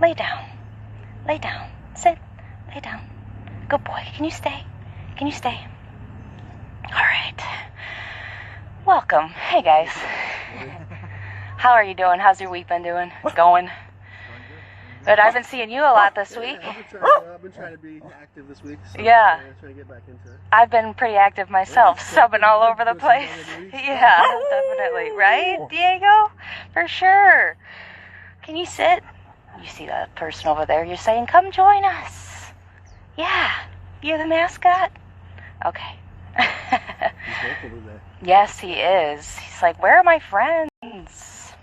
Lay down. Lay down. Sit. Lay down. Good boy. Can you stay? Can you stay? All right. Welcome. Hey, guys. How are you doing? How's your week been doing? Going? But I've been seeing you a lot this week. I've been trying to be active this week. So yeah. I'm trying to get back into it. I've been pretty active myself, subbing all over the place. Yeah, definitely. Right, Diego? For sure. Can you sit? You see that person over there? You're saying, come join us. Yeah. You're the mascot? Okay. He's vocal today. Yes, he is. He's like, where are my friends?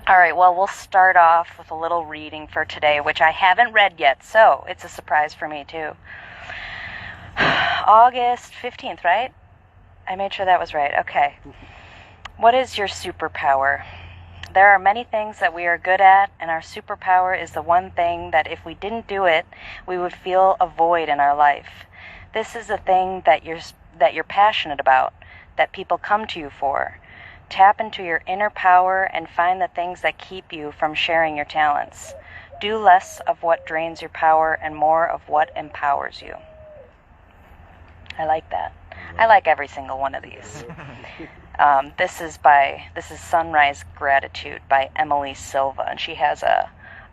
All right, well, we'll start off with a little reading for today, which I haven't read yet, so it's a surprise for me, too. August 15th, right? I made sure that was right. Okay. What is your superpower? There are many things that we are good at, and our superpower is the one thing that if we didn't do it, we would feel a void in our life. This is the thing that you're passionate about, that people come to you for. Tap into your inner power and find the things that keep you from sharing your talents. Do less of what drains your power and more of what empowers you. I like that. I like every single one of these. This is Sunrise Gratitude by Emily Silva, and she has a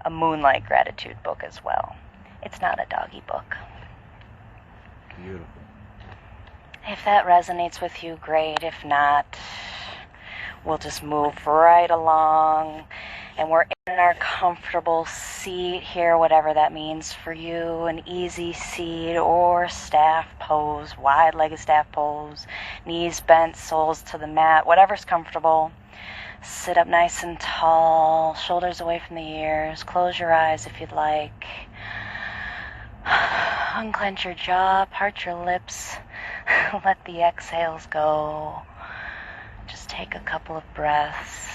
Moonlight Gratitude book as well. It's not a doggy book. Beautiful. If that resonates with you, great. If not, we'll just move right along, and we're in our comfortable seat here, whatever that means for you, an easy seat or staff pose, wide-legged staff pose, knees bent, soles to the mat, whatever's comfortable. Sit up nice and tall, shoulders away from the ears, close your eyes if you'd like. Unclench your jaw, part your lips, let the exhales go. Just take a couple of breaths.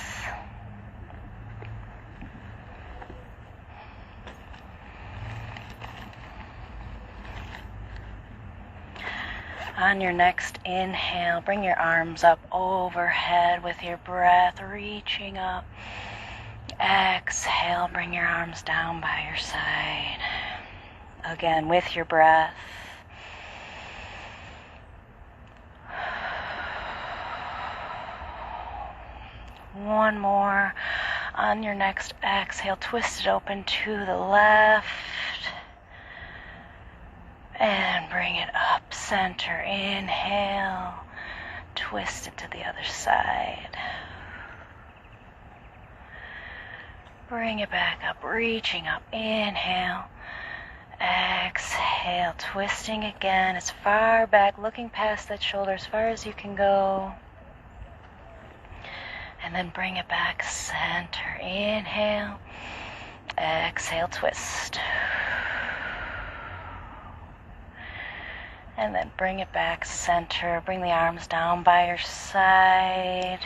On your next inhale, bring your arms up overhead with your breath, reaching up. Exhale, bring your arms down by your side. Again, with your breath. One more. On your next exhale, twist it open to the left. And bring it up, center. Inhale. Twist it to the other side. Bring it back up, reaching up. Inhale. Exhale, twisting again as far back, looking past that shoulder as far as you can go. And then bring it back, center. Inhale. Exhale, twist. And then bring it back, center. Bring the arms down by your side.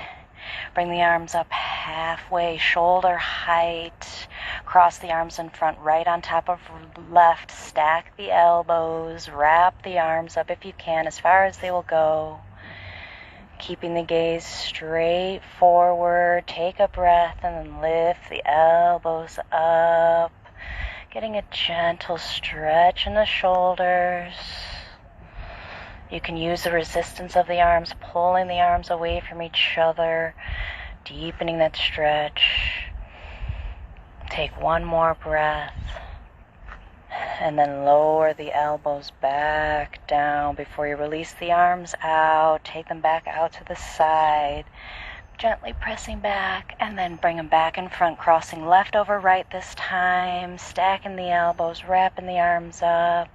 Bring the arms up halfway, shoulder height. Cross the arms in front, right on top of left. Stack the elbows. Wrap the arms up if you can, as far as they will go. Keeping the gaze straight forward. Take a breath and then lift the elbows up. Getting a gentle stretch in the shoulders. You can use the resistance of the arms, pulling the arms away from each other, deepening that stretch. Take one more breath, and then lower the elbows back down before you release the arms out. Take them back out to the side, gently pressing back, and then bring them back in front, crossing left over right this time, stacking the elbows, wrapping the arms up.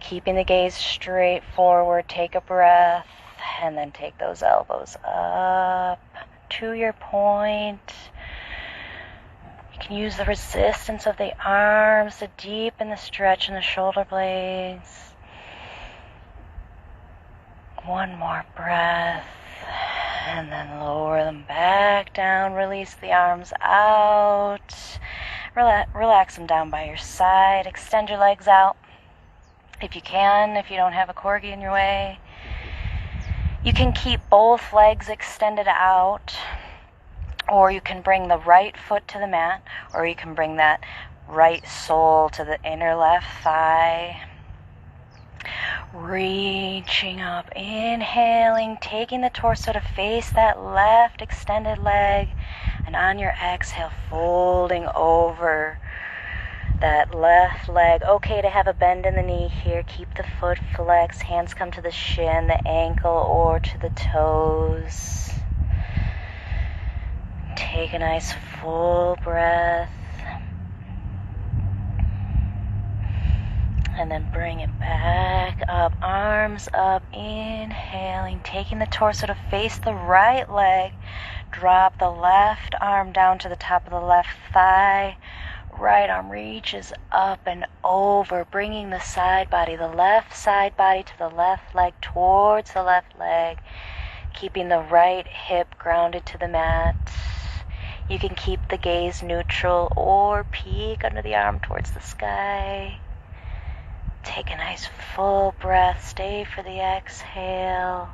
Keeping the gaze straight forward, take a breath, and then take those elbows up to your point. You can use the resistance of the arms to deepen the stretch in the shoulder blades. One more breath, and then lower them back down, release the arms out. Relax them down by your side, extend your legs out. If you can, if you don't have a corgi in your way, you can keep both legs extended out, Or you can bring the right foot to the mat, or you can bring that right sole to the inner left thigh. Reaching up, inhaling, taking the torso to face that left extended leg, and on your exhale, folding over that left leg. Okay to have a bend in the knee here. Keep the foot flexed, hands come to the shin, the ankle, or to the toes. Take a nice full breath. And then bring it back up, arms up, inhaling, taking the torso to face the right leg. Drop the left arm down to the top of the left thigh. Right arm reaches up and over, bringing the side body, the left side body to the left leg, towards the left leg, keeping the right hip grounded to the mat. You can keep the gaze neutral or peek under the arm towards the sky. Take a nice full breath, stay for the exhale,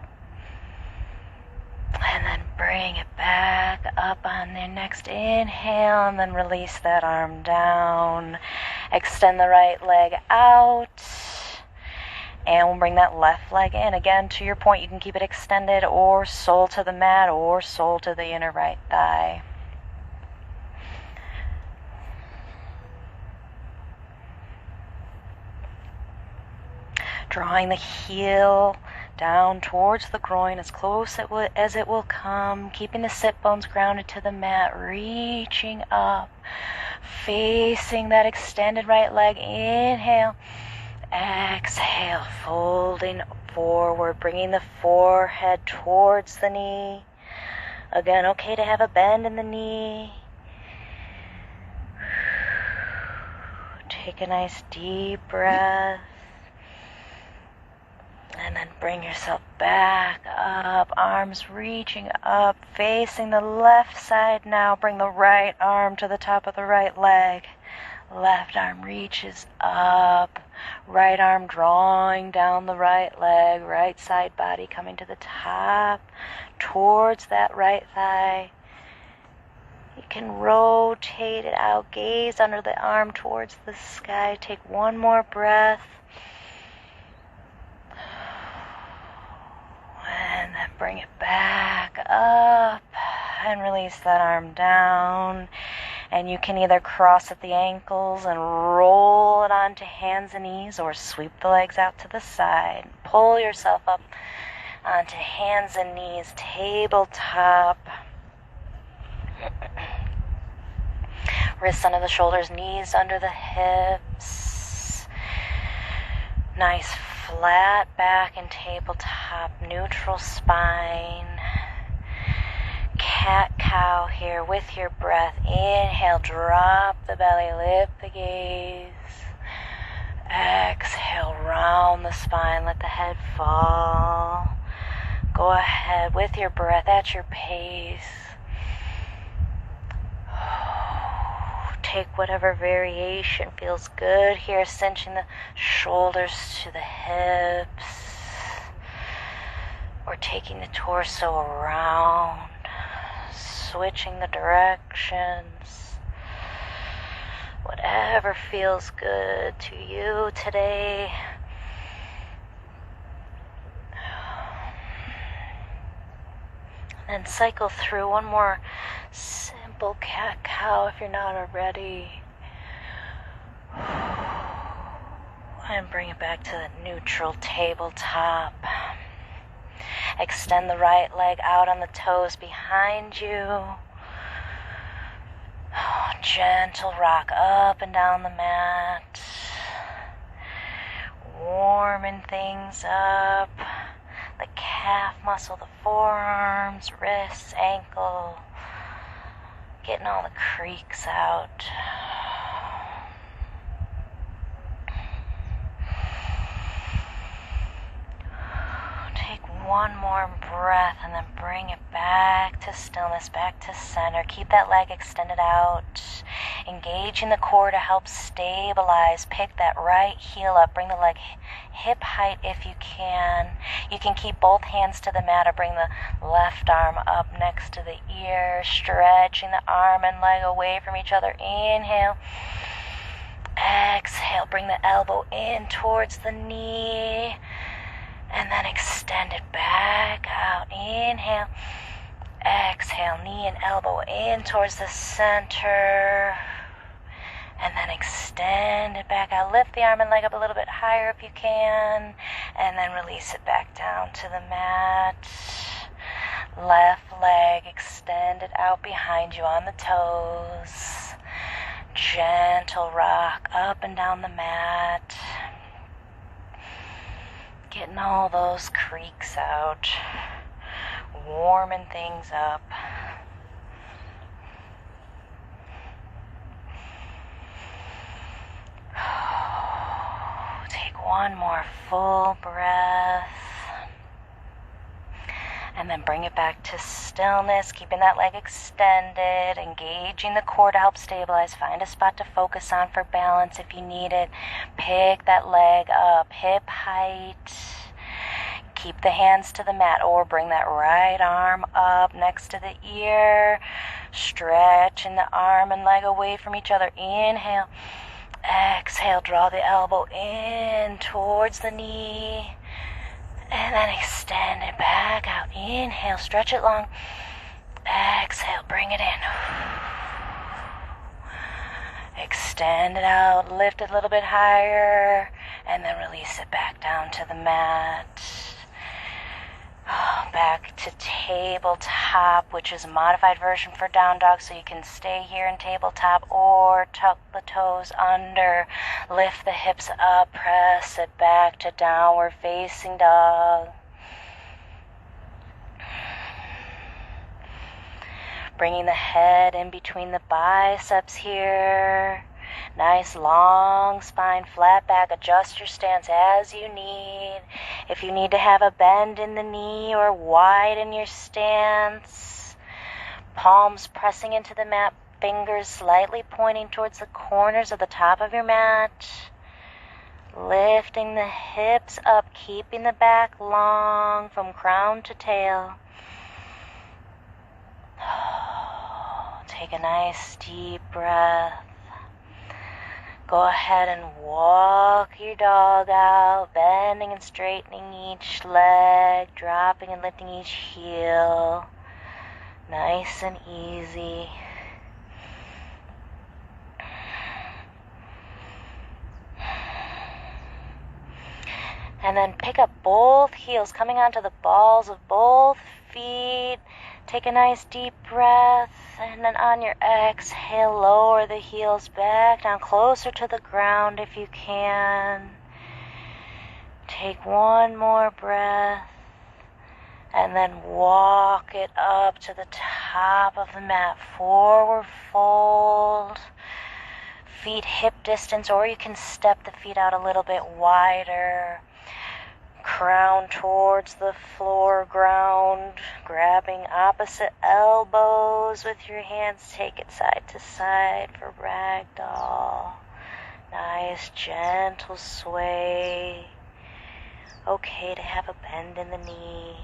and then bring it back up on the next inhale, and then release that arm down. Extend the right leg out, and we'll bring that left leg in. Again, to your point, you can keep it extended or sole to the mat or sole to the inner right thigh. Drawing the heel down towards the groin as close as it will come, keeping the sit bones grounded to the mat, reaching up, facing that extended right leg. Inhale, exhale, folding forward, bringing the forehead towards the knee. Again, okay to have a bend in the knee. Take a nice deep breath. And then bring yourself back up, arms reaching up, facing the left side now. Bring the right arm to the top of the right leg. Left arm reaches up, right arm drawing down the right leg, right side body coming to the top, towards that right thigh. You can rotate it out, gaze under the arm towards the sky. Take one more breath. And then bring it back up and release that arm down. And you can either cross at the ankles and roll it onto hands and knees, or sweep the legs out to the side. Pull yourself up onto hands and knees, tabletop. Wrists under the shoulders, knees under the hips. Nice flat back and tabletop, neutral spine. Cat-cow here with your breath. Inhale, drop the belly, lift the gaze. Exhale, round the spine, let the head fall. Go ahead with your breath at your pace. Take whatever variation feels good here, cinching the shoulders to the hips, or taking the torso around, switching the directions. Whatever feels good to you today. And then cycle through one more simple cat-cow if you're not already. And bring it back to the neutral tabletop. Extend the right leg out on the toes behind you. Gentle rock up and down the mat. Warming things up. The calf muscle, the forearms, wrists, ankle. Getting all the creaks out. Take one more breath and then bring it back to stillness, back to center. Keep that leg extended out. Engaging the core to help stabilize. Pick that right heel up. Bring the leg hip height if you can. You can keep both hands to the mat or bring the left arm up next to the ear, stretching the arm and leg away from each other. Inhale. Exhale, bring the elbow in towards the knee, and then extend it back out. Inhale. Exhale, knee and elbow in towards the center, and then extend it back out. Lift the arm and leg up a little bit higher if you can, and then release it back down to the mat. Left leg extended out behind you on the toes. Gentle rock up and down the mat. Getting all those creaks out. Warming things up. Take one more full breath. And then bring it back to stillness, keeping that leg extended, engaging the core to help stabilize. Find a spot to focus on for balance if you need it. Pick that leg up, hip height. Keep the hands to the mat or bring that right arm up next to the ear. Stretching the arm and leg away from each other. Inhale. Exhale, draw the elbow in towards the knee. And then extend it back out. Inhale, stretch it long. Exhale, bring it in. Extend it out, lift it a little bit higher, and then release it back down to the mat. Back to tabletop, which is a modified version for down dog, so you can stay here in tabletop or tuck the toes under, lift the hips up, press it back to downward facing dog. Bringing the head in between the biceps here. Nice long spine, flat back. Adjust your stance as you need. If you need to have a bend in the knee or widen your stance, palms pressing into the mat, fingers slightly pointing towards the corners of the top of your mat. Lifting the hips up, keeping the back long from crown to tail. Take a nice deep breath. Go ahead and walk your dog out, bending and straightening each leg, dropping and lifting each heel. Nice and easy. And then pick up both heels, coming onto the balls of both feet. Take a nice deep breath, and then on your exhale, lower the heels back down closer to the ground if you can. Take one more breath, and then walk it up to the top of the mat. Forward fold, feet hip distance, or you can step the feet out a little bit wider. Crown towards the floor, ground, grabbing opposite elbows with your hands. Take it side to side for ragdoll. Nice gentle sway. Okay to have a bend in the knee.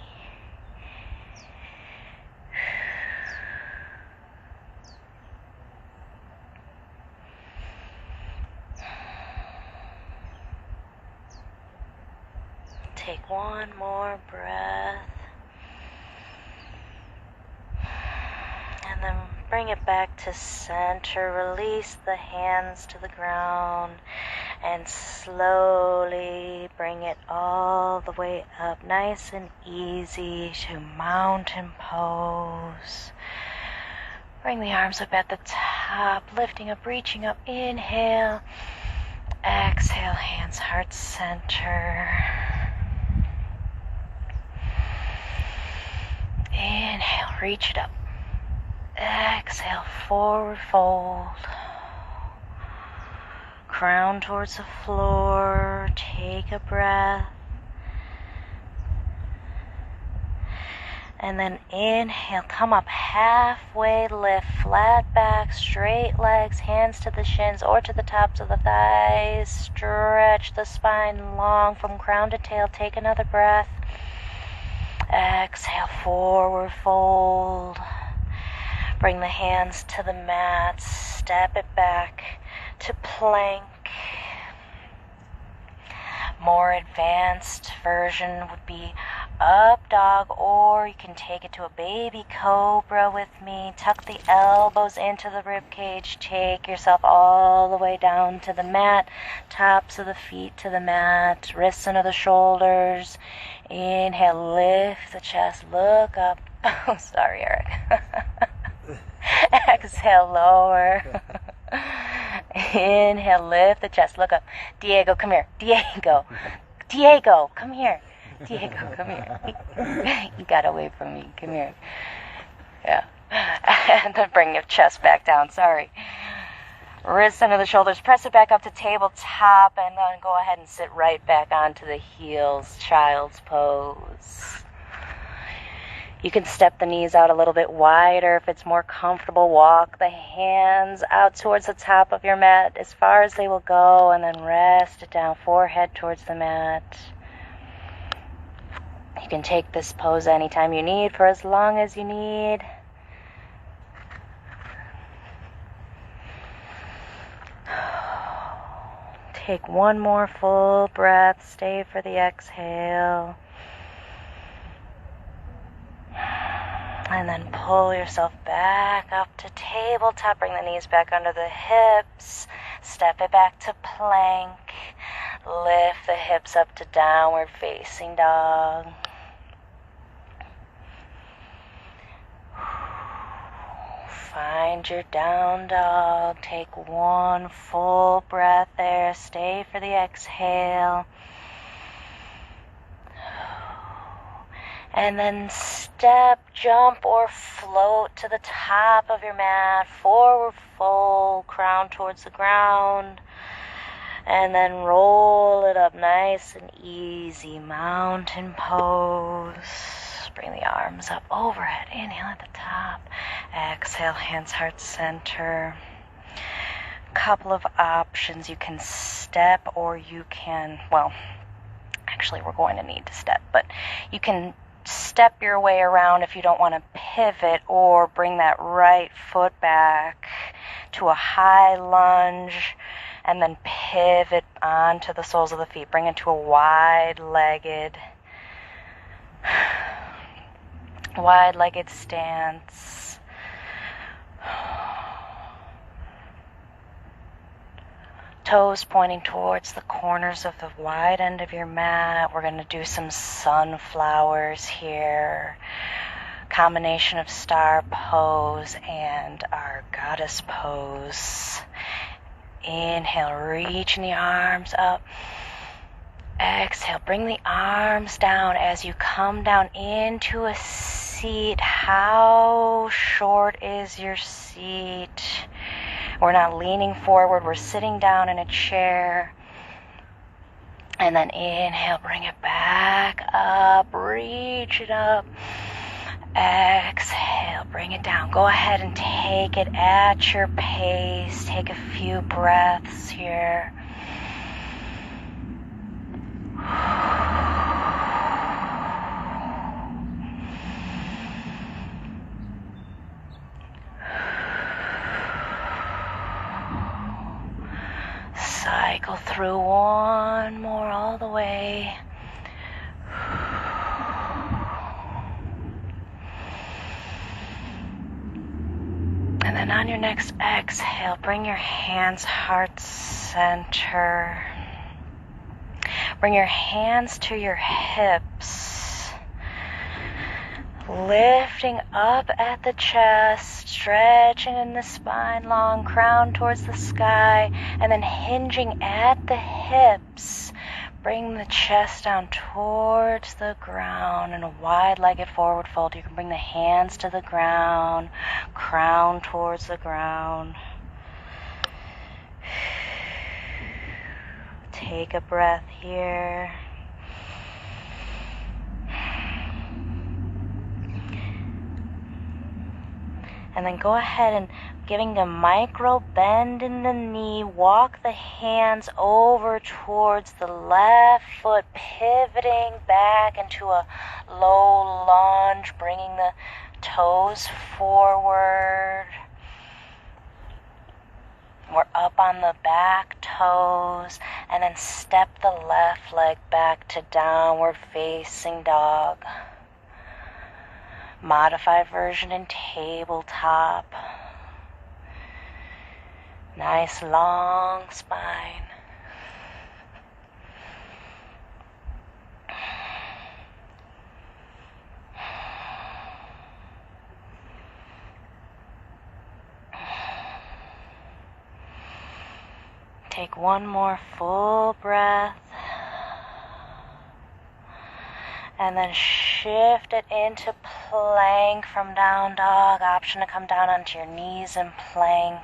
Take one more breath, and then bring it back to center. Release the hands to the ground, and slowly bring it all the way up, nice and easy, to mountain pose. Bring the arms up at the top, lifting up, reaching up. Inhale, exhale, hands heart center. Inhale, reach it up. Exhale, forward fold. Crown towards the floor. Take a breath. And then inhale, come up halfway, lift, flat back, straight legs, hands to the shins or to the tops of the thighs. Stretch the spine long from crown to tail. Take another breath. Exhale, forward fold. Bring the hands to the mat, step it back to plank. More advanced version would be up dog, or you can take it to a baby cobra with me. Tuck the elbows into the rib cage. Take yourself all the way down to the mat. Tops of the feet to the mat. Wrists under the shoulders. Inhale, lift the chest. Look up. Oh, sorry, Eric. Exhale, lower. Inhale, lift the chest. Look up. Diego, come here. Diego, come here. Diego, come here. You got away from me. Come here. Yeah. And then bring your chest back down. Sorry. Wrists under the shoulders. Press it back up to tabletop, and then go ahead and sit right back onto the heels. Child's pose. You can step the knees out a little bit wider if it's more comfortable. Walk the hands out towards the top of your mat as far as they will go, and then rest it down, forehead towards the mat. You can take this pose anytime you need, for as long as you need. Take one more full breath. Stay for the exhale. And then pull yourself back up to tabletop. Bring the knees back under the hips. Step it back to plank. Lift the hips up to downward facing dog. Find your down dog. Take one full breath there. Stay for the exhale. And then step, jump, or float to the top of your mat. Forward fold, crown towards the ground. And then roll it up nice and easy. Mountain pose. Bring the arms up overhead. Inhale at the top. Exhale, hands heart center. Couple of options. You can step, or you can, well, actually we're going to need to step, but you can step your way around if you don't want to pivot, or bring that right foot back to a high lunge and then pivot onto the soles of the feet. Bring it to a wide-legged stance. Toes pointing towards the corners of the wide end of your mat. We're going to do some sunflowers here. Combination of star pose and our goddess pose. Inhale, reaching the arms up. Exhale, bring the arms down as you come down into a seat. How short is your seat? We're not leaning forward, we're sitting down in a chair. And then inhale, bring it back up, reach it up. Exhale, bring it down. Go ahead and take it at your pace. Take a few breaths here. Cycle through one more all the way. And then on your next exhale, bring your hands heart center. Bring your hands to your hips. Lifting up at the chest, stretching in the spine long, crown towards the sky, and then hinging at the hips. Bring the chest down towards the ground in a wide-legged forward fold. You can bring the hands to the ground, crown towards the ground. Take a breath here. And then go ahead and giving a micro bend in the knee, walk the hands over towards the left foot, pivoting back into a low lunge, bringing the toes forward. We're up on the back toes, and then step the left leg back to downward facing dog. Modified version in tabletop. Nice long spine. Take one more full breath. And then shift it into plank from down dog. Option to come down onto your knees and plank.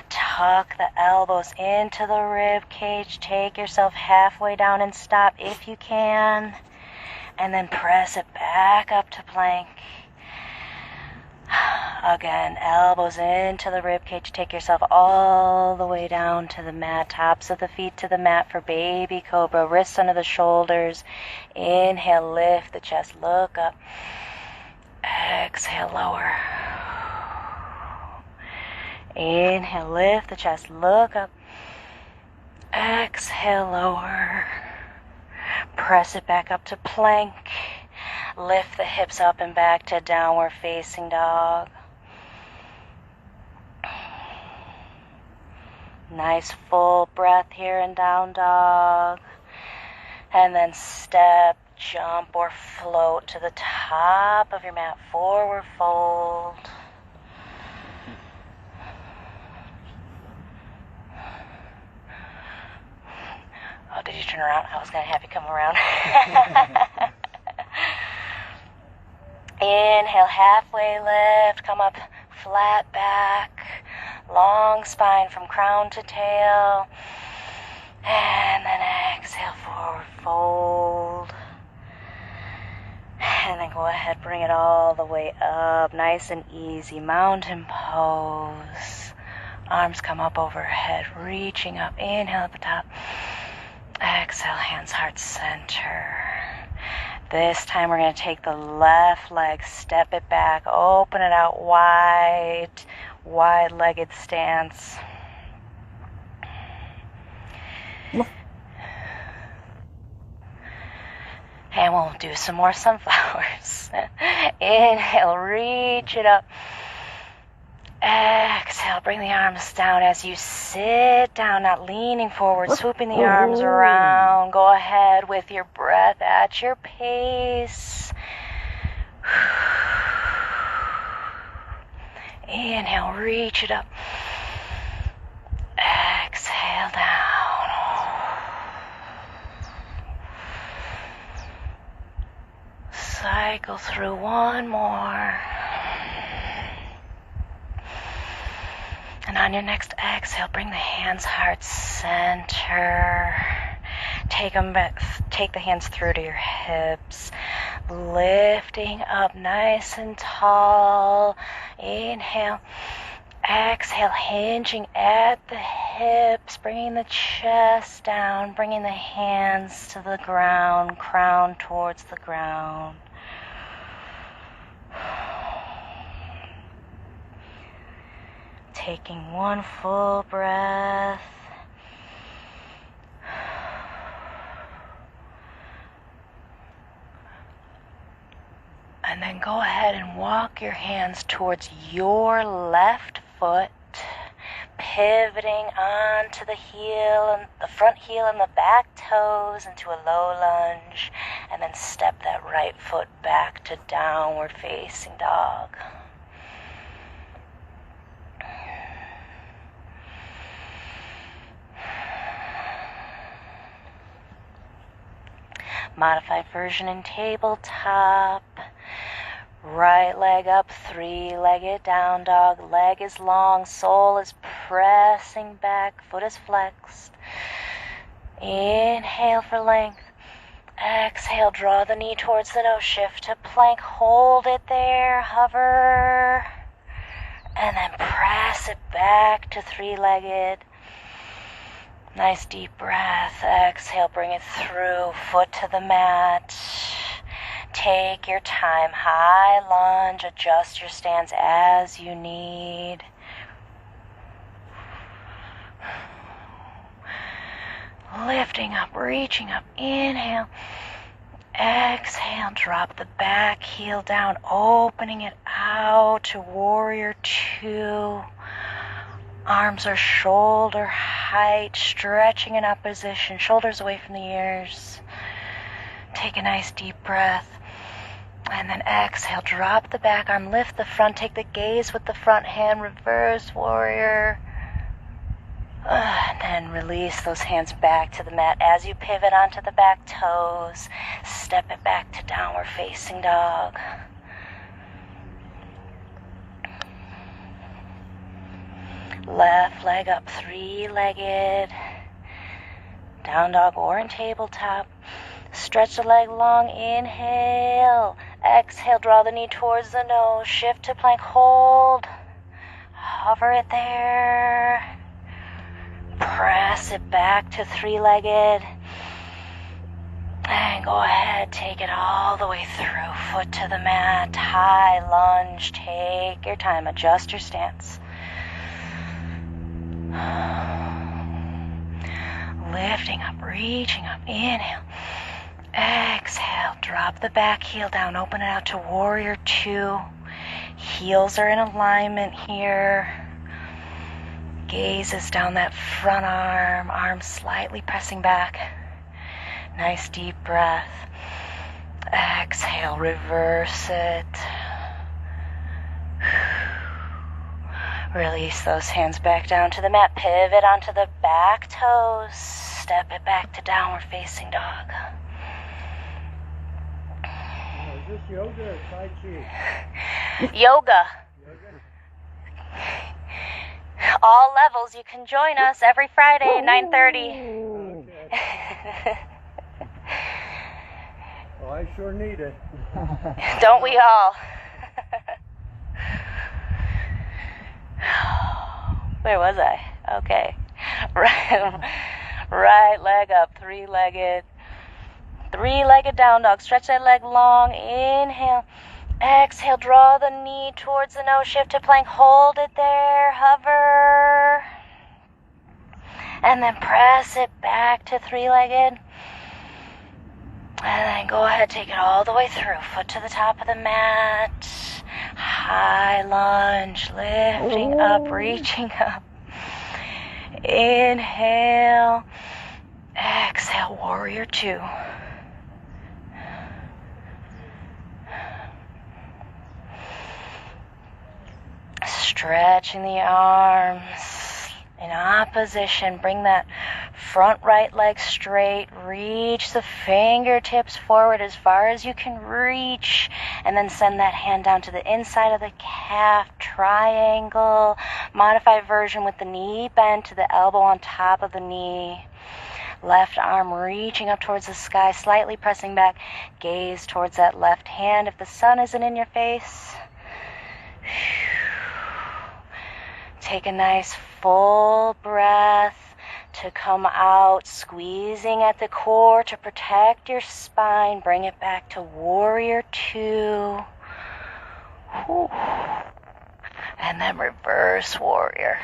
Tuck the elbows into the rib cage. Take yourself halfway down and stop if you can. And then press it back up to plank. Again, elbows into the rib cage. Take yourself all the way down to the mat. Tops of the feet to the mat for baby cobra. Wrists under the shoulders. Inhale, lift the chest, look up. Exhale, lower. Inhale, lift the chest, look up. Exhale, lower. Press it back up to plank. Lift the hips up and back to downward facing dog. Nice full breath here in down dog. And then step, jump, or float to the top of your mat. Forward fold. Oh, did you turn around? I was going to have you come around. Inhale, halfway lift. Come up, flat back. Long spine from crown to tail. And then exhale, forward fold. And then go ahead, bring it all the way up. Nice and easy. Mountain pose. Arms come up overhead, reaching up. Inhale at the top. Exhale, hands heart center. This time we're going to take the left leg, step it back, open it out wide, wide-legged stance. And we'll do some more sunflowers. Inhale, reach it up. Exhale, bring the arms down as you sit down, not leaning forward, swooping the arms around. Go ahead with your breath at your pace. Inhale, reach it up. Exhale, down. Cycle through one more. And on your next exhale, bring the hands heart center. Take the hands through to your hips. Lifting up nice and tall. Inhale. Exhale, hinging at the hips, bringing the chest down, bringing the hands to the ground, crown towards the ground. Taking one full breath. And then go ahead and walk your hands towards your left foot, pivoting onto the heel and the front heel and the back toes into a low lunge, and then step that right foot back to downward facing dog. Modified version in tabletop. Right leg up, three-legged down dog. Leg is long, sole is pressing back, foot is flexed. Inhale for length. Exhale, draw the knee towards the nose, shift to plank, hold it there, hover. And then press it back to three-legged. Nice deep breath. Exhale, bring it through. Foot to the mat. Take your time. High lunge. Adjust your stance as you need. Lifting up, reaching up. Inhale. Exhale. Drop the back heel down. Opening it out to warrior two. Arms are shoulder height, stretching in opposition, shoulders away from the ears. Take a nice deep breath. And then exhale, drop the back arm, lift the front, take the gaze with the front hand, reverse warrior. And then release those hands back to the mat. As you pivot onto the back toes, step it back to downward facing dog. Left leg up, three-legged, down dog or in tabletop. Stretch the leg long, inhale. Exhale, draw the knee towards the nose. Shift to plank, hold. Hover it there. Press it back to three-legged. And go ahead, take it all the way through. Foot to the mat, high lunge. Take your time, adjust your stance. Lifting up, reaching up, inhale. Exhale, drop the back heel down, open it out to warrior two. Heels are in alignment here. Gaze is down that front arm, arms slightly pressing back. Nice deep breath. Exhale, reverse it. Release those hands back down to the mat. Pivot onto the back toes. Step it back to downward facing dog. Is this yoga or Tai Chi? Yoga. All levels. You can join us every Friday, 9:30. Okay. Well, I sure need it. Don't we all? Where was I? Okay. Right leg up, three-legged. Three-legged down dog. Stretch that leg long. Inhale. Exhale, draw the knee towards the nose. Shift to plank. Hold it there. Hover. And then press it back to three-legged. And then go ahead, take it all the way through. Foot to the top of the mat. High lunge, lifting up, reaching up. Inhale. Exhale, warrior two. Stretching the arms in opposition. Bring that front right leg straight. Reach the fingertips forward as far as you can reach. And then send that hand down to the inside of the calf. Triangle. Modified version with the knee bent to the elbow on top of the knee. Left arm reaching up towards the sky, slightly pressing back. Gaze towards that left hand if the sun isn't in your face. Take a nice full breath to come out, squeezing at the core to protect your spine. Bring it back to warrior two. Whew. And then reverse warrior.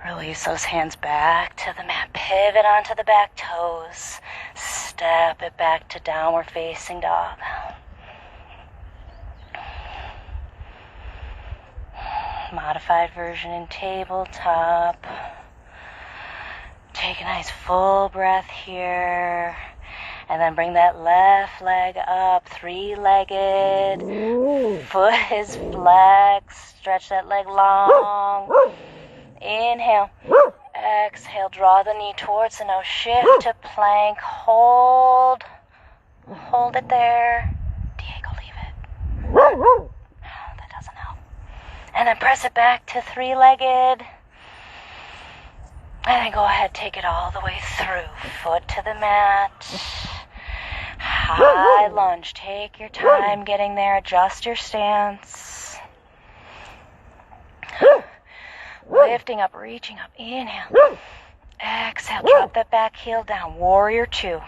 Release those hands back to the mat. Pivot onto the back toes. Step it back to downward facing dog. Modified version in tabletop. Take a nice full breath here. And then bring that left leg up, three-legged. Foot is flexed. Stretch that leg long. Inhale. Exhale, draw the knee towards the nose. Shift to plank. Hold. Hold it there. Diego, leave it. That doesn't help. And then press it back to three-legged. And then go ahead, take it all the way through. Foot to the mat. High lunge. Take your time getting there. Adjust your stance. Lifting up, reaching up. Inhale. Exhale. Drop that back heel down. Warrior 2.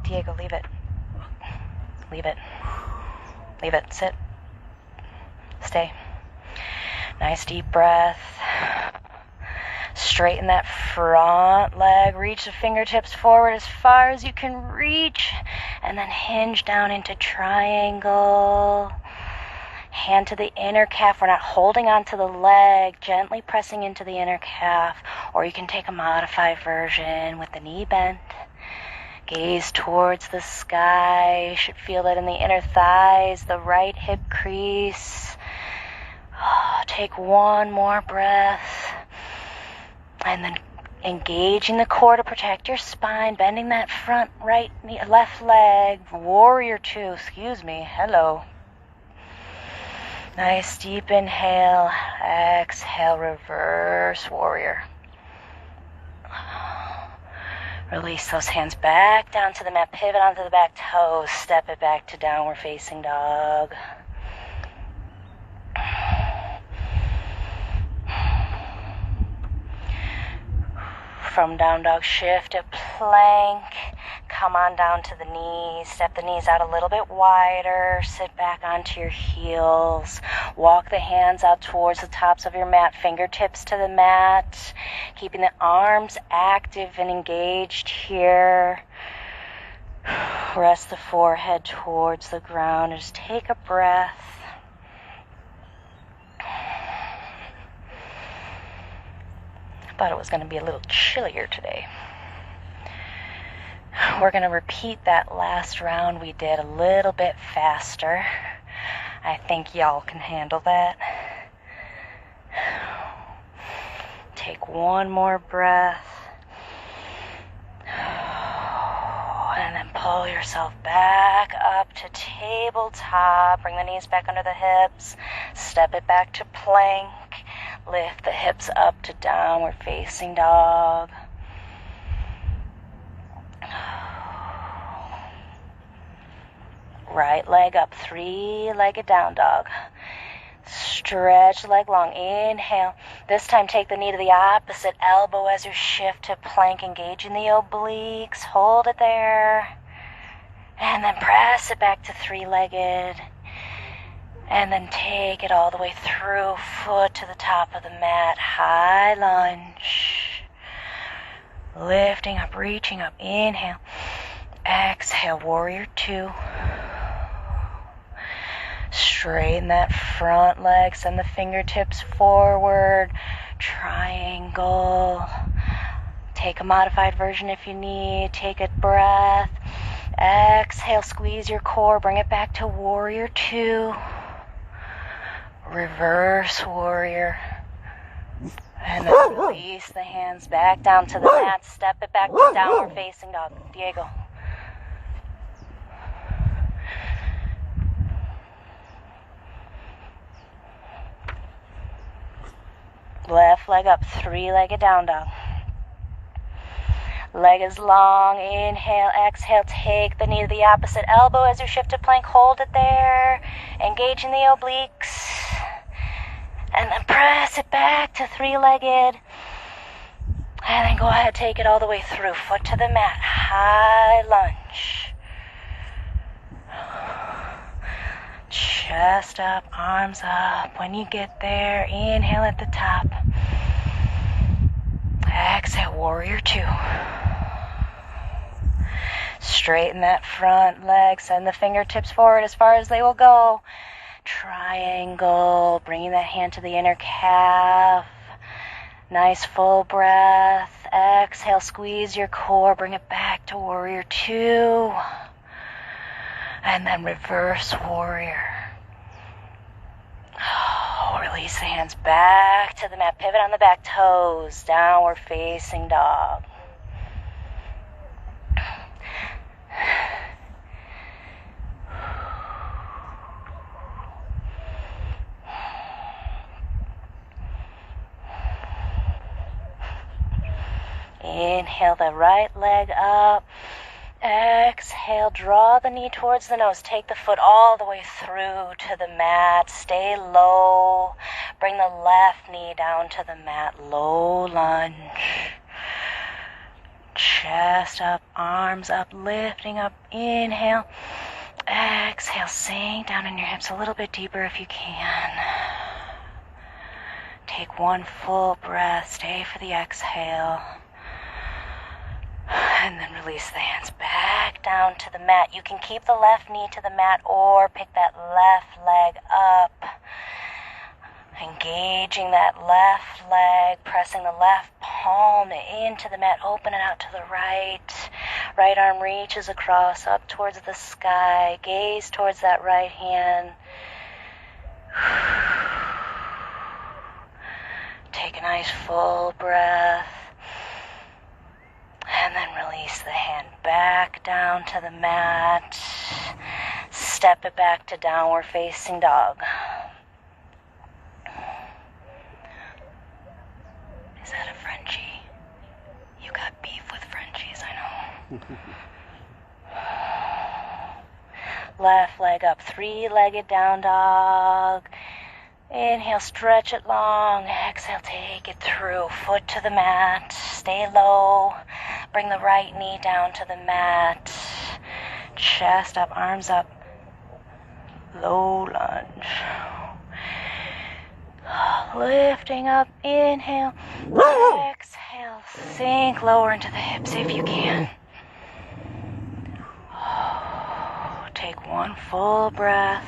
Diego, leave it. Leave it. Leave it. Sit. Stay. Nice deep breath. Straighten that front leg. Reach the fingertips forward as far as you can reach. And then hinge down into triangle. Hand to the inner calf. We're not holding onto the leg. Gently pressing into the inner calf. Or you can take a modified version with the knee bent. Gaze towards the sky. You should feel it in the inner thighs, the right hip crease. Take one more breath. And then engaging the core to protect your spine, bending that front right knee, left leg. Warrior 2, excuse me. Hello. Nice deep inhale. Exhale, reverse warrior. Release those hands back down to the mat. Pivot onto the back toes. Step it back to downward facing dog. From down dog, shift to plank. Come on down to the knees. Step the knees out a little bit wider. Sit back onto your heels. Walk the hands out towards the tops of your mat. Fingertips to the mat. Keeping the arms active and engaged here. Rest the forehead towards the ground. Just take a breath. Thought it was going to be a little chillier today. We're going to repeat that last round we did a little bit faster. I think y'all can handle that. Take one more breath. And then pull yourself back up to tabletop. Bring the knees back under the hips. Step it back to plank. Lift the hips up to downward facing dog. Right leg up, 3-legged down dog. Stretch leg long. Inhale. This time take the knee to the opposite elbow as you shift to plank, engaging the obliques. Hold it there. And then press it back to 3-legged. And then take it all the way through, foot to the top of the mat, high lunge. Lifting up, reaching up, inhale. Exhale, warrior 2. Straighten that front leg, send the fingertips forward, triangle. Take a modified version if you need, take a breath. Exhale, squeeze your core, bring it back to warrior 2. Reverse warrior. And then release the hands back down to the mat. Step it back to downward facing dog. Diego. Left leg up, 3-legged down dog. Leg is long. Inhale, exhale. Take the knee to the opposite elbow as you shift to plank. Hold it there. Engaging the obliques. And then press it back to 3-legged. And then go ahead, take it all the way through. Foot to the mat. High lunge. Chest up, arms up. When you get there, inhale at the top. Exhale, warrior 2. Straighten that front leg. Send the fingertips forward as far as they will go. Triangle. Bringing that hand to the inner calf. Nice full breath. Exhale, squeeze your core. Bring it back to warrior 2. And then reverse warrior. Release the hands back to the mat. Pivot on the back toes. Downward facing dog. Inhale the right leg up. Exhale, draw the knee towards the nose. Take the foot all the way through to the mat. Stay low. Bring the left knee down to the mat. Low lunge. Chest up, arms up, lifting up. Inhale. Exhale, sink down in your hips a little bit deeper if you can. Take one full breath. Stay for the exhale. And then release the hands back down to the mat. You can keep the left knee to the mat or pick that left leg up. Engaging that left leg, pressing the left palm into the mat. Open it out to the right. Right arm reaches across up towards the sky. Gaze towards that right hand. Take a nice full breath. And then release the hand back down to the mat. Step it back to downward facing dog. Is that a Frenchie? You got beef with Frenchies, I know. Left leg up, three-legged down dog. Inhale, stretch it long. Exhale, take it through. Foot to the mat. Stay low. Bring the right knee down to the mat. Chest up, arms up. Low lunge. Lifting up, inhale. Exhale, sink lower into the hips if you can. Take one full breath.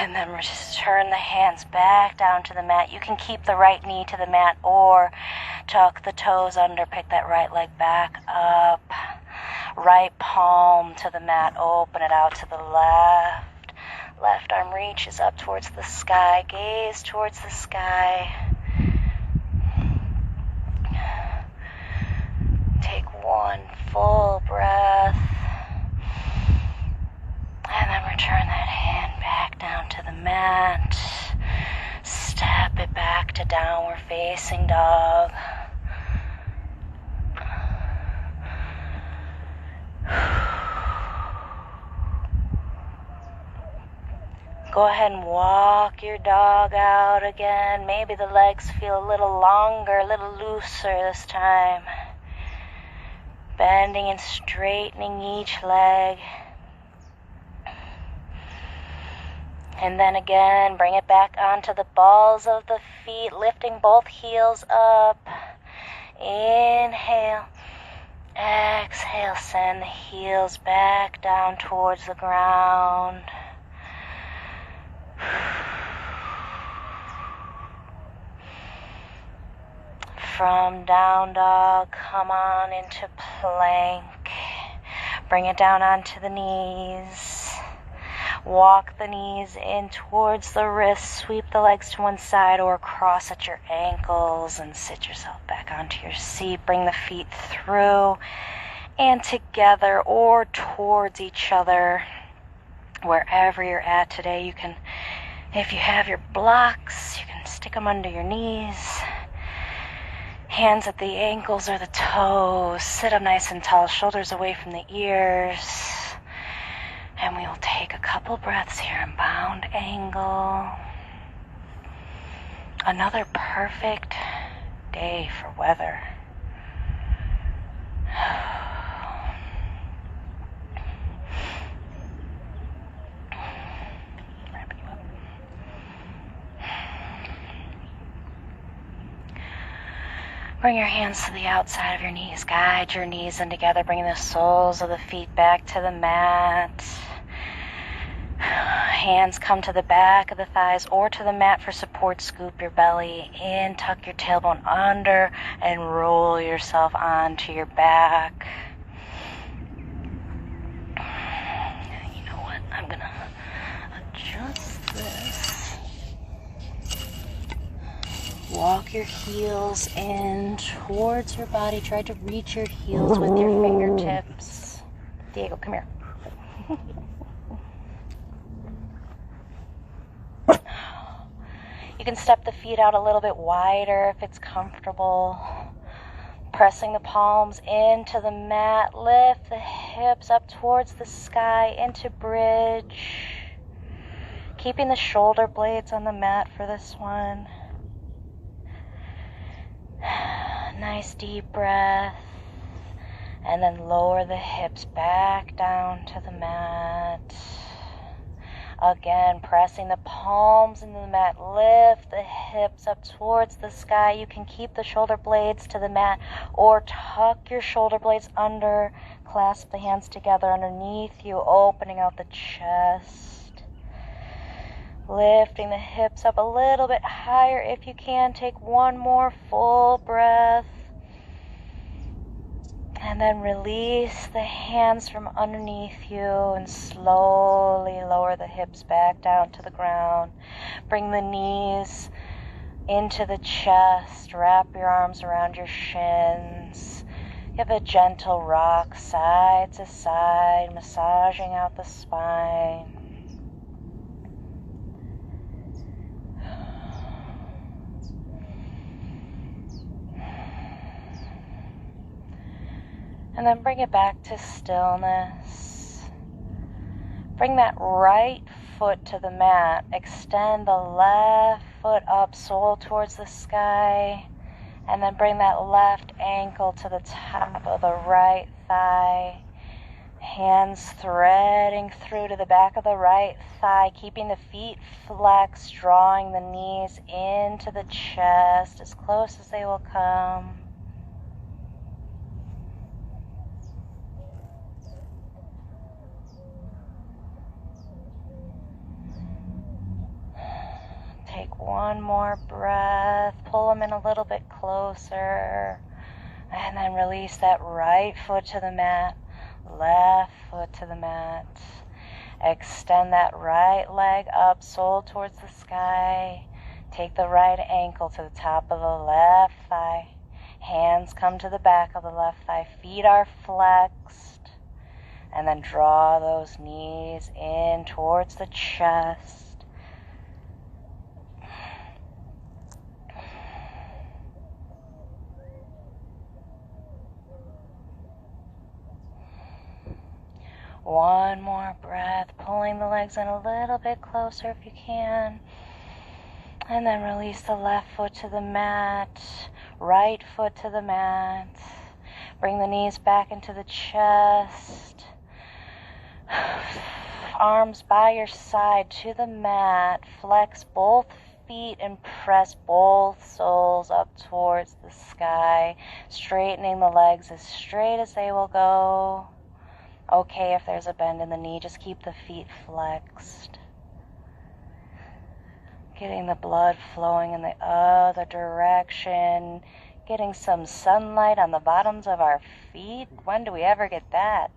And then return the hands back down to the mat. You can keep the right knee to the mat or tuck the toes under, pick that right leg back up. Right palm to the mat, open it out to the left. Left arm reaches up towards the sky, gaze towards the sky. Take one full breath. And then return that hand back down to the mat. Step it back to downward facing dog. Go ahead and walk your dog out again. Maybe the legs feel a little longer, a little looser this time. Bending and straightening each leg. And then again, bring it back onto the balls of the feet, lifting both heels up. Inhale. Exhale, send the heels back down towards the ground. From down dog, come on into plank. Bring it down onto the knees. Walk the knees in towards the wrists. Sweep the legs to one side or cross at your ankles and sit yourself back onto your seat. Bring the feet through and together or towards each other. Wherever you're at today, you can, if you have your blocks, you can stick them under your knees. Hands at the ankles or the toes. Sit up nice and tall, shoulders away from the ears. And we will take a couple breaths here in bound angle. Another perfect day for weather. Bring your hands to the outside of your knees. Guide your knees in together. Bring the soles of the feet back to the mat. Hands come to the back of the thighs or to the mat for support. Scoop your belly in, tuck your tailbone under, and roll yourself onto your back. You know what? I'm going to adjust this. Walk your heels in towards your body. Try to reach your heels with your fingertips. Diego, come here. You can step the feet out a little bit wider if it's comfortable. Pressing the palms into the mat, lift the hips up towards the sky into bridge. Keeping the shoulder blades on the mat for this one. Nice deep breath. And then lower the hips back down to the mat. Again, pressing the palms into the mat. Lift the hips up towards the sky. You can keep the shoulder blades to the mat or tuck your shoulder blades under. Clasp the hands together underneath you, opening out the chest. Lifting the hips up a little bit higher if you can. Take one more full breath. And then release the hands from underneath you and slowly lower the hips back down to the ground. Bring the knees into the chest. Wrap your arms around your shins. Give a gentle rock side to side, massaging out the spine. And then bring it back to stillness. Bring that right foot to the mat. Extend the left foot up, sole towards the sky. And then bring that left ankle to the top of the right thigh. Hands threading through to the back of the right thigh, keeping the feet flexed, drawing the knees into the chest as close as they will come. Take one more breath, pull them in a little bit closer, and then release that right foot to the mat, left foot to the mat. Extend that right leg up, sole towards the sky. Take the right ankle to the top of the left thigh. Hands come to the back of the left thigh. Feet are flexed. And then draw those knees in towards the chest. One more breath, pulling the legs in a little bit closer if you can. And then release the left foot to the mat, right foot to the mat. Bring the knees back into the chest. Arms by your side to the mat. Flex both feet and press both soles up towards the sky, straightening the legs as straight as they will go. Okay, if there's a bend in the knee, just keep the feet flexed. Getting the blood flowing in the other direction. Getting some sunlight on the bottoms of our feet. When do we ever get that?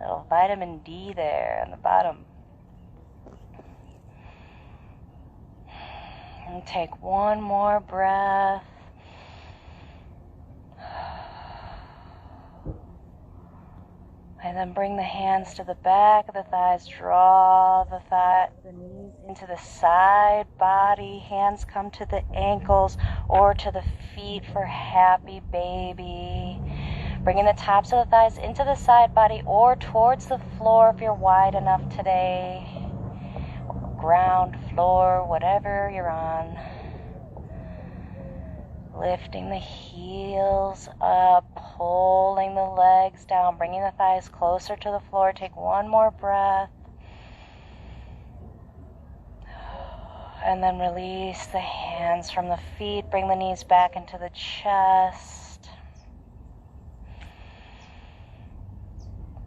Little vitamin D there on the bottom. And take one more breath. And then bring the hands to the back of the thighs. Draw the knees into the side body. Hands come to the ankles or to the feet for happy baby. Bringing the tops of the thighs into the side body or towards the floor if you're wide enough today. Ground, floor, whatever you're on. Lifting the heels up, pulling the legs down, bringing the thighs closer to the floor. Take one more breath. And then release the hands from the feet. Bring the knees back into the chest.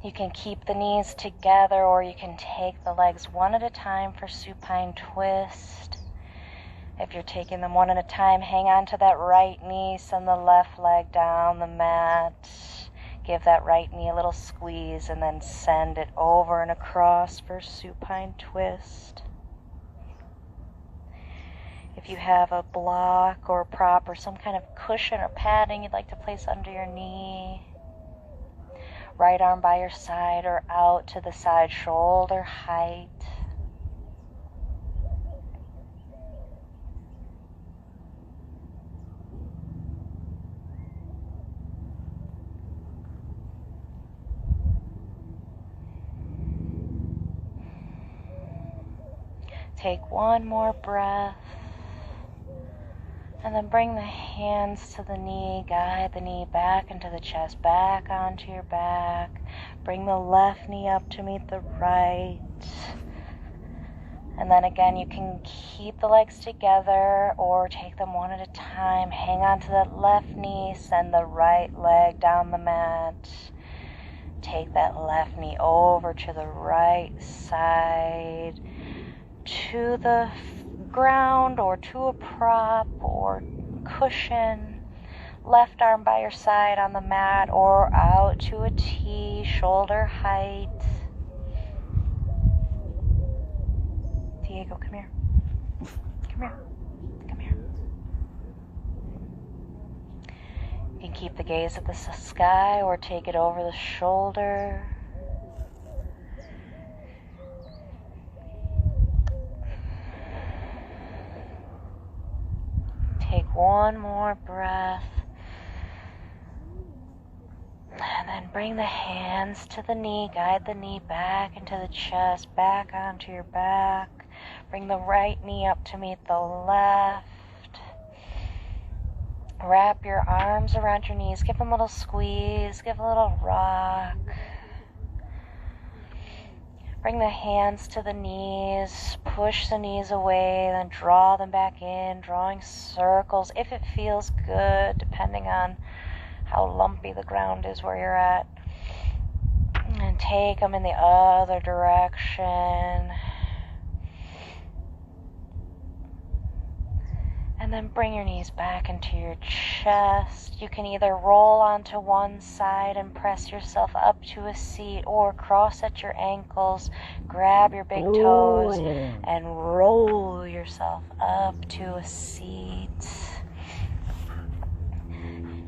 You can keep the knees together or you can take the legs one at a time for supine twist. If you're taking them one at a time, hang on to that right knee, send the left leg down the mat. Give that right knee a little squeeze and then send it over and across for supine twist. If you have a block or a prop or some kind of cushion or padding you'd like to place under your knee, right arm by your side or out to the side, shoulder height. Take one more breath. And then bring the hands to the knee, guide the knee back into the chest, back onto your back. Bring the left knee up to meet the right. And then again, you can keep the legs together or take them one at a time. Hang on to that left knee, send the right leg down the mat. Take that left knee over to the right side, to the ground or to a prop or cushion. Left arm by your side on the mat or out to a T, shoulder height. Diego, come here. Come here. Come here. You can keep the gaze at the sky or take it over the shoulder. Take one more breath. And then bring the hands to the knee. Guide the knee back into the chest, back onto your back. Bring the right knee up to meet the left. Wrap your arms around your knees. Give them a little squeeze. Give a little rock. Bring the hands to the knees. Push the knees away. Then draw them back in. Drawing circles if it feels good, depending on how lumpy the ground is where you're at. And take them in the other direction. And then bring your knees back into your chest. You can either roll onto one side and press yourself up to a seat, or cross at your ankles, grab your big toes, and roll yourself up to a seat.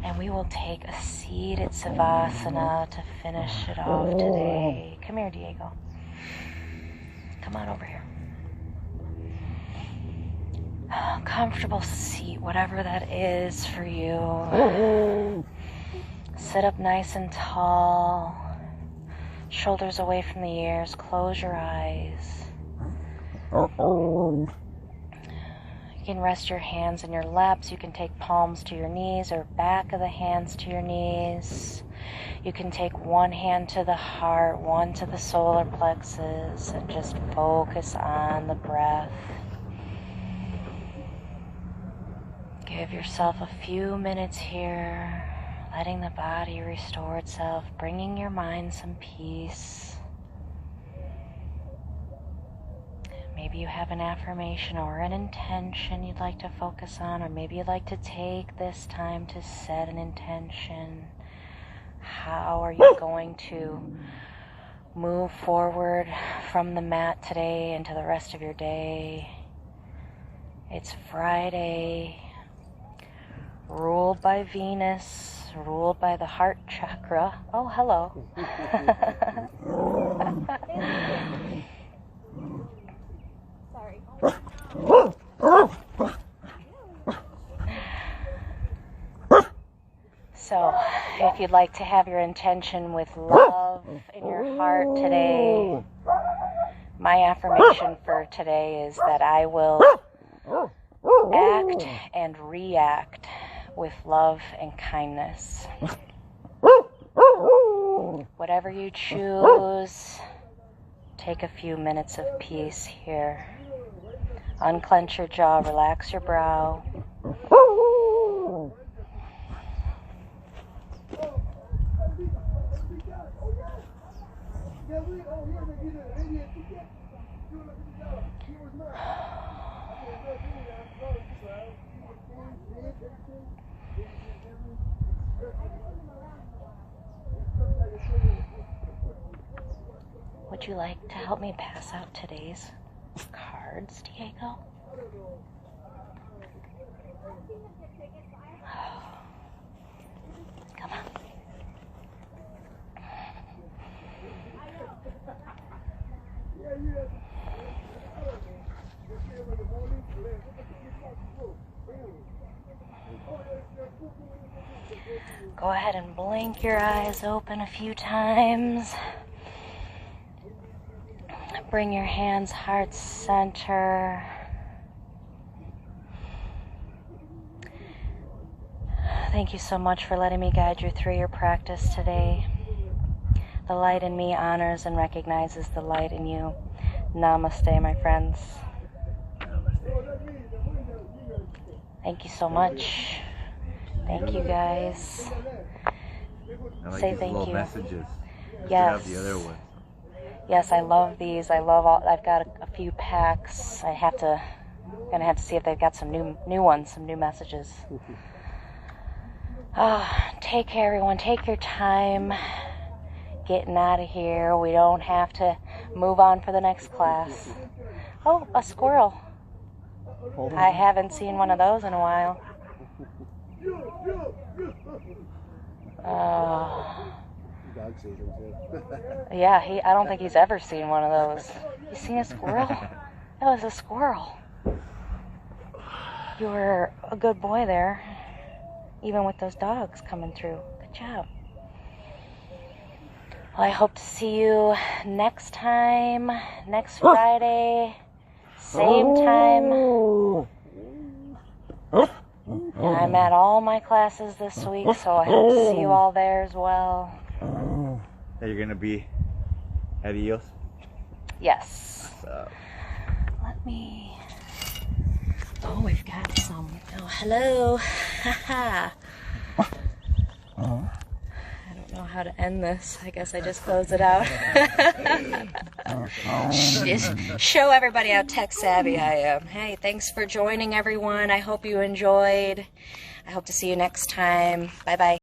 And we will take a seated Savasana to finish it off today. Come here, Diego. Come on over here. Comfortable seat, whatever that is for you. Sit up nice and tall. Shoulders away from the ears. Close your eyes. You can rest your hands in your laps. You can take palms to your knees or back of the hands to your knees. You can take one hand to the heart, one to the solar plexus, and just focus on the breath. Give yourself a few minutes here, letting the body restore itself, bringing your mind some peace. Maybe you have an affirmation or an intention you'd like to focus on, or maybe you'd like to take this time to set an intention. How are you going to move forward from the mat today into the rest of your day? It's Friday. Ruled by Venus, ruled by the heart chakra. Oh, hello. Sorry. So, if you'd like to have your intention with love in your heart today, my affirmation for today is that I will act and react with love and kindness. Whatever you choose, take a few minutes of peace here. Unclench your jaw, relax your brow. Would you like to help me pass out today's cards, Diego? Come on. Go ahead and blink your eyes open a few times. Bring your hands heart center. Thank you so much for letting me guide you through your practice today. The light in me honors and recognizes the light in you. Namaste, my friends. Thank you so much. Thank you, guys. I like Say these thank little you. messages. Yes. Instead of the other ones. Yes, I love these. I love all. I've got a few packs. I'm gonna have to see if they've got some new ones, some new messages. Take care, everyone. Take your time getting out of here. We don't have to move on for the next class. Oh, a squirrel. I haven't seen one of those in a while. Dog sees them too. Yeah, I don't think he's ever seen one of those. You seen a squirrel? That was a squirrel. You were a good boy there, even with those dogs coming through. Good job. Well, I hope to see you next time, next Friday, same time. And I'm at all my classes this week, so I hope to see you all there as well. Are you gonna be at EOS? Yes. Let me... Oh, we've got some... Oh, hello. Haha. I don't know how to end this. I guess I just close it out. Just show everybody how tech savvy I am. Hey, thanks for joining, everyone. I hope you enjoyed. I hope to see you next time. Bye-bye.